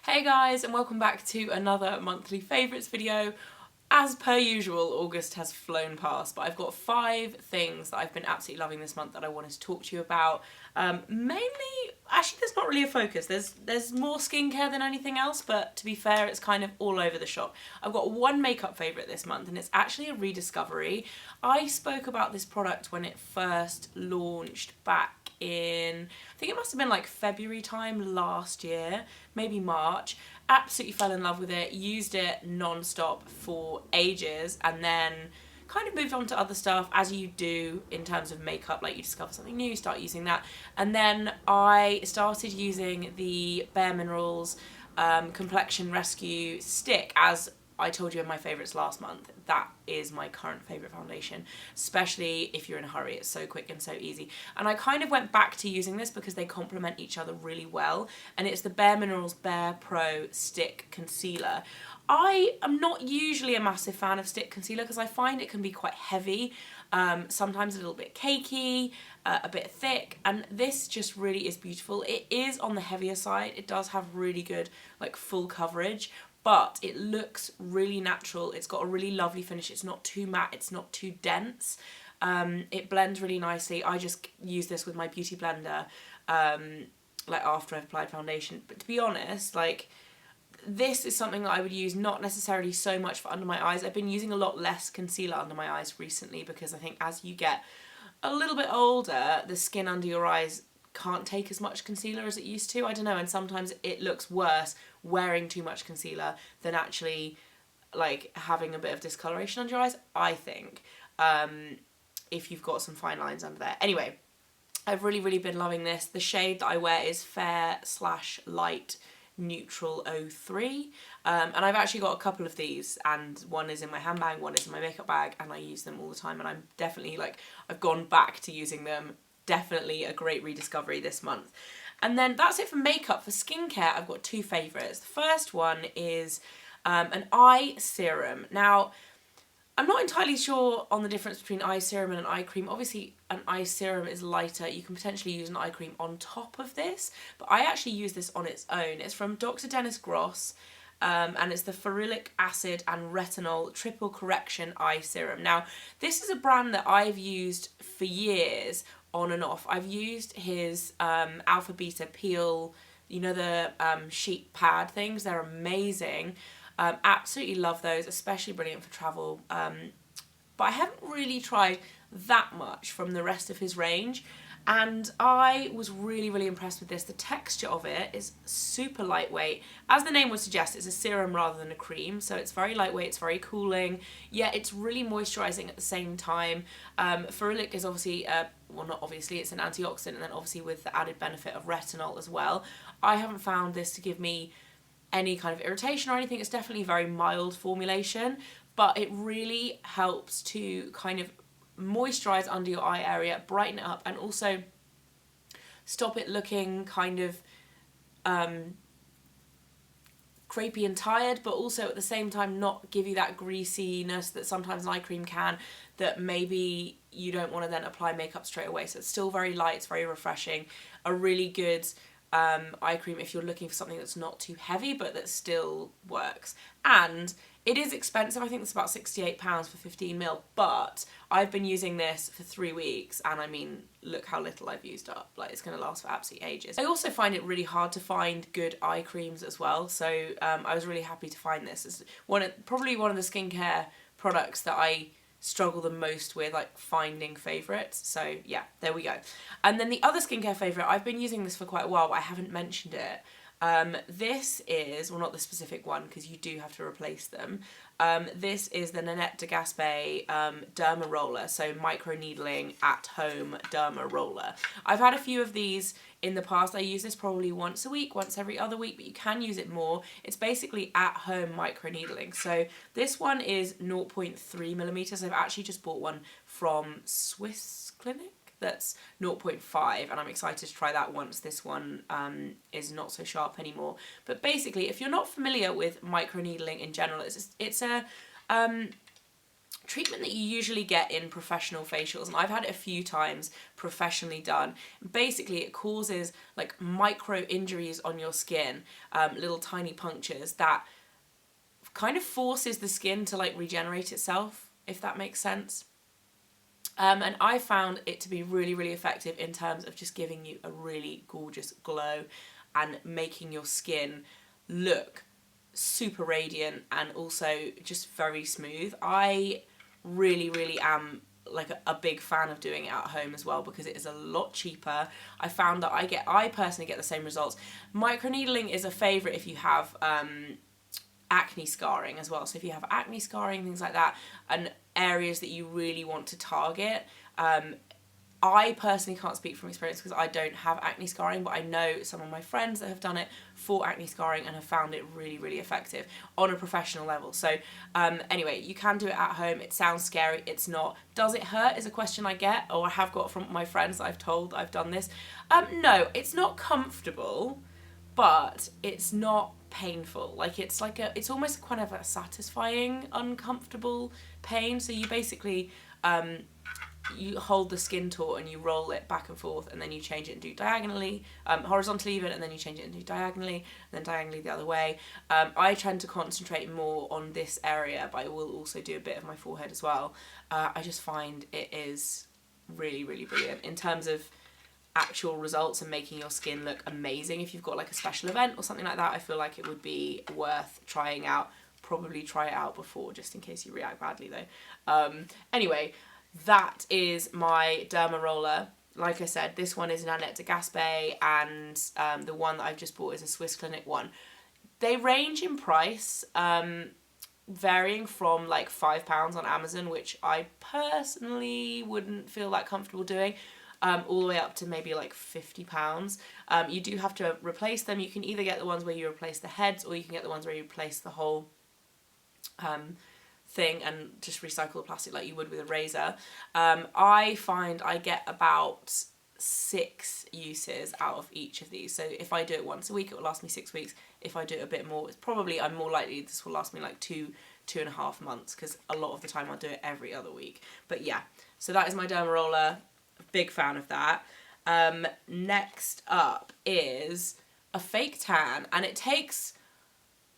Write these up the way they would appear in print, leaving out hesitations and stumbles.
Hey guys, and welcome back to another monthly favourites video. As per usual, August has flown past, but I've got 5 things that I've been absolutely loving this month that I wanted to talk to you about. Mainly, actually there's not really a focus, there's more skincare than anything else, but to be fair, it's kind of all over the shop. I've got one makeup favourite this month, and it's actually a rediscovery. I spoke about this product when it first launched back in, I think it must have been like February time last year, maybe March. Absolutely fell in love with it, used it non-stop for ages, and then kind of moved on to other stuff, as you do in terms of makeup. Like, you discover something new, you start using that. And then I started using the bareMinerals Complexion Rescue Stick, as I told you in my favourites last month. That is my current favourite foundation, especially if you're in a hurry. It's so quick and so easy. And I kind of went back to using this because they complement each other really well. And it's the bareMinerals Barepro Stick Concealer. I am not usually a massive fan of stick concealer because I find it can be quite heavy, sometimes a little bit cakey, a bit thick, and this just really is beautiful. It is on the heavier side. It does have really good like full coverage, but it looks really natural. It's got a really lovely finish. It's not too matte, it's not too dense. It blends really nicely. I just use this with my beauty blender like after I've applied foundation. But to be honest, like, this is something that I would use not necessarily so much for under my eyes. I've been using a lot less concealer under my eyes recently because I think as you get a little bit older, the skin under your eyes can't take as much concealer as it used to. I don't know, and sometimes it looks worse wearing too much concealer than actually like having a bit of discoloration under your eyes, I think, if you've got some fine lines under there. Anyway, I've really been loving this. The shade that I wear is Fair/Light Neutral 03, and I've actually got a couple of these, and one is in my handbag, one is in my makeup bag, and I use them all the time, and I'm definitely, like, I've gone back to using them. Definitely a great rediscovery this month. And then that's it for makeup. For skincare, I've got 2 favourites. The first one is an eye serum. Now, I'm not entirely sure on the difference between eye serum and an eye cream. Obviously, an eye serum is lighter. You can potentially use an eye cream on top of this, but I actually use this on its own. It's from Dr. Dennis Gross, and it's the Ferulic Acid and Retinol Triple Correction Eye Serum. Now, this is a brand that I've used for years, on and off. I've used his Alpha Beta Peel, you know, the sheet pad things. They're amazing. Absolutely love those, especially brilliant for travel. But I haven't really tried that much from the rest of his range, and I was really impressed with this. The texture of it is super lightweight. As the name would suggest, it's a serum rather than a cream, so it's very lightweight, it's very cooling, yet it's really moisturising at the same time. Ferulic is obviously, well, not obviously, it's an antioxidant, and then obviously with the added benefit of retinol as well. I haven't found this to give me any kind of irritation or anything. It's definitely a very mild formulation, but it really helps to kind of moisturize under your eye area, brighten it up, and also stop it looking kind of crepey and tired, but also at the same time not give you that greasiness that sometimes an eye cream can, that maybe you don't want to then apply makeup straight away. So it's still very light, it's very refreshing, a really good eye cream if you're looking for something that's not too heavy but that still works. And it is expensive. I think it's about £68 for 15ml, but I've been using this for 3 weeks, and I mean, look how little I've used up. Like, it's going to last for absolutely ages. I also find it really hard to find good eye creams as well, so I was really happy to find this. It's probably one of the skincare products that I struggle the most with, like, finding favourites. So yeah, there we go. And then the other skincare favourite, I've been using this for quite a while, but I haven't mentioned it. This is, well, not the specific one because you do have to replace them. This is the Nannette de Gaspe Derma Roller, so microneedling at home derma roller. I've had a few of these in the past. I use this probably once a week, once every other week, but you can use it more. It's basically at home microneedling. So this one is 0.3mm. I've actually just bought one from Swiss Clinic that's 0.5, and I'm excited to try that once this one is not so sharp anymore. But basically, if you're not familiar with microneedling in general, it's a treatment that you usually get in professional facials, and I've had it a few times professionally done. Basically, it causes like micro injuries on your skin, little tiny punctures that kind of forces the skin to like regenerate itself, if that makes sense. And I found it to be really, really effective in terms of just giving you a really gorgeous glow and making your skin look super radiant and also just very smooth. I really, really am like a big fan of doing it at home as well, because it is a lot cheaper. I found that I personally get the same results. Microneedling is a favourite if you have acne scarring as well. So if you have acne scarring, things like that, and areas that you really want to target. I personally can't speak from experience because I don't have acne scarring, but I know some of my friends that have done it for acne scarring and have found it really, really effective on a professional level. So anyway, you can do it at home. It sounds scary. It's not. Does it hurt is a question I get, or I have got from my friends that I've told I've done this. No, it's not comfortable, but it's not painful. Like it's almost kind of a satisfying, uncomfortable pain. So you basically you hold the skin taut and you roll it back and forth, and then you change it and do diagonally, horizontally even, and then you change it and do diagonally, and then diagonally the other way. I tend to concentrate more on this area, but I will also do a bit of my forehead as well. I just find it is really, really brilliant in terms of actual results and making your skin look amazing. If you've got like a special event or something like that, I feel like it would be worth trying out. Probably try it out before, just in case you react badly though. Anyway, that is my derma roller. Like I said, this one is Nannette de Gaspe, and the one that I've just bought is a Swiss Clinic one. They range in price, varying from like £5 on Amazon, which I personally wouldn't feel that comfortable doing, all the way up to maybe like £50. You do have to replace them. You can either get the ones where you replace the heads, or you can get the ones where you replace the whole thing and just recycle the plastic like you would with a razor. I find I get about 6 uses out of each of these. So if I do it once a week, it will last me 6 weeks. If I do it a bit more, I'm more likely this will last me like 2.5 months, because a lot of the time I'll do it every other week. But yeah, so that is my derma roller. Big fan of that. Next up is a fake tan, and it takes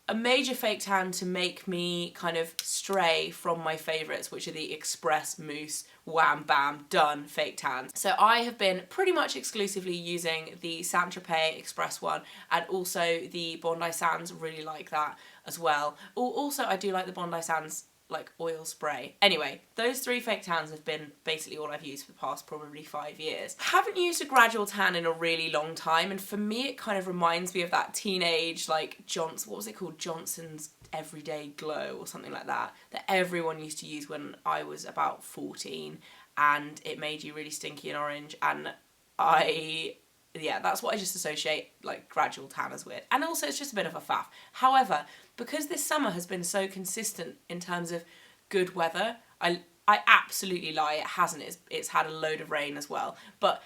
a major fake tan to make me kind of stray from my favourites, which are the Express Mousse Wham Bam Done fake tans. So I have been pretty much exclusively using the Saint Tropez Express one, and also the Bondi Sands, really like that as well. Also, I do like the Bondi Sands like oil spray. Anyway, those 3 fake tans have been basically all I've used for the past probably 5 years. I haven't used a Gradual tan in a really long time, and for me it kind of reminds me of that teenage like what was it called, Johnson's Everyday Glow or something like that everyone used to use when I was about 14, and it made you really stinky and orange, and that's what I just associate like Gradual tanners with. And also it's just a bit of a faff. However, because this summer has been so consistent in terms of good weather, I absolutely lie, it hasn't. It's had a load of rain as well. But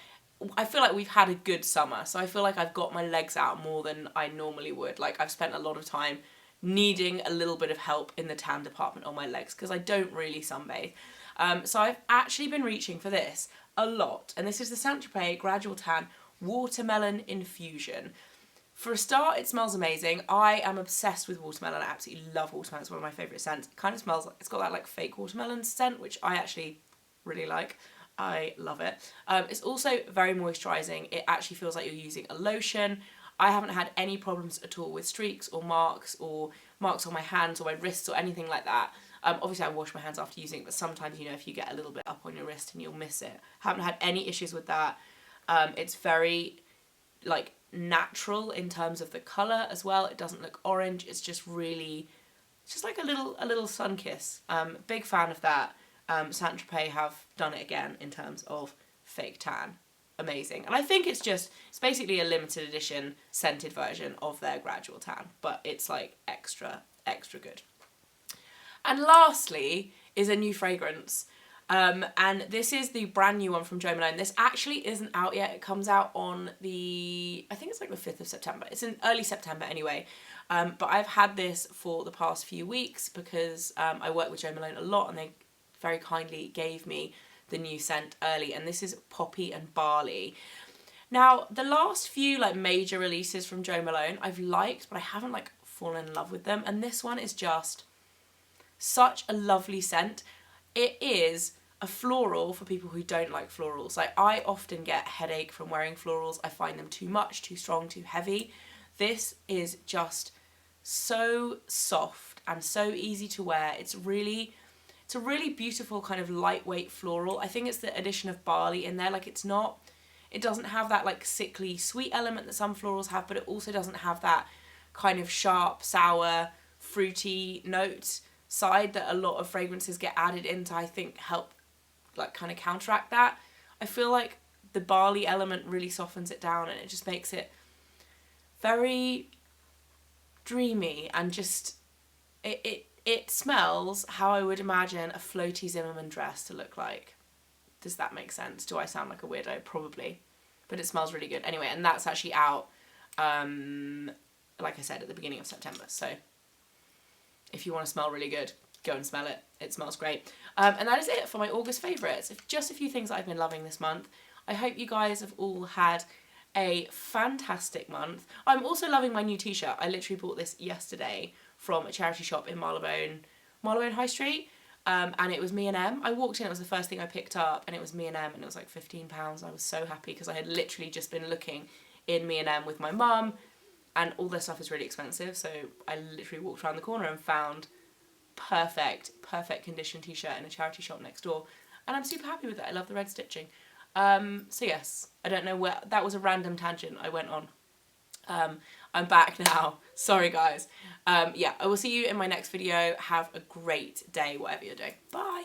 I feel like we've had a good summer, so I feel like I've got my legs out more than I normally would. Like, I've spent a lot of time needing a little bit of help in the tan department on my legs, because I don't really sunbathe. So I've actually been reaching for this a lot, and this is the Saint Tropez Gradual Tan Watermelon Infusion. For a start, it smells amazing. I am obsessed with watermelon. I absolutely love watermelon. It's one of my favourite scents. It kind of smells like, it's got that like fake watermelon scent, which I actually really like. I love it. It's also very moisturising. It actually feels like you're using a lotion. I haven't had any problems at all with streaks or marks on my hands or my wrists or anything like that. Obviously I wash my hands after using it, but sometimes, you know, if you get a little bit up on your wrist and you'll miss it. Haven't had any issues with that. It's very like natural in terms of the colour as well. It doesn't look orange. It's just really, it's just like a little sun kiss. Big fan of that. Saint Tropez have done it again in terms of fake tan. Amazing. And I think it's basically a limited edition scented version of their Gradual tan, but it's like extra good. And lastly is a new fragrance. And this is the brand new one from Jo Malone. This actually isn't out yet. It comes out on I think it's like the 5th of September. It's in early September anyway. But I've had this for the past few weeks because I work with Jo Malone a lot, and they very kindly gave me the new scent early, and this is Poppy and Barley. Now, the last few like major releases from Jo Malone I've liked, but I haven't like fallen in love with them, and this one is just such a lovely scent. It is a floral for people who don't like florals. Like, I often get a headache from wearing florals. I find them too much, too strong, too heavy. This is just so soft and so easy to wear. It's a really beautiful kind of lightweight floral. I think it's the addition of barley in there. Like, it doesn't have that like sickly sweet element that some florals have, but it also doesn't have that kind of sharp, sour, fruity note side that a lot of fragrances get added in to, I think, help like kind of counteract that. I feel like the barley element really softens it down, and it just makes it very dreamy, and just it smells how I would imagine a floaty Zimmermann dress to look like. Does that make sense? Do I sound like a weirdo? Probably. But it smells really good. Anyway, and that's actually out, like I said, at the beginning of September. So if you want to smell really good, go and smell it. It smells great. And that is it for my August favourites. Just a few things that I've been loving this month. I hope you guys have all had a fantastic month. I'm also loving my new t-shirt. I literally bought this yesterday from a charity shop in Marylebone High Street. And it was me and M. I walked in, it was the first thing I picked up, and it was me and M, and it was like £15. I was so happy because I had literally just been looking in me and M with my mum, and all their stuff is really expensive, so I literally walked around the corner and found perfect condition t-shirt in a charity shop next door, and I'm super happy with it. I love the red stitching. So yes, I don't know where, that was a random tangent I went on. I'm back now. Sorry guys. Yeah, I will see you in my next video. Have a great day, whatever you're doing. Bye.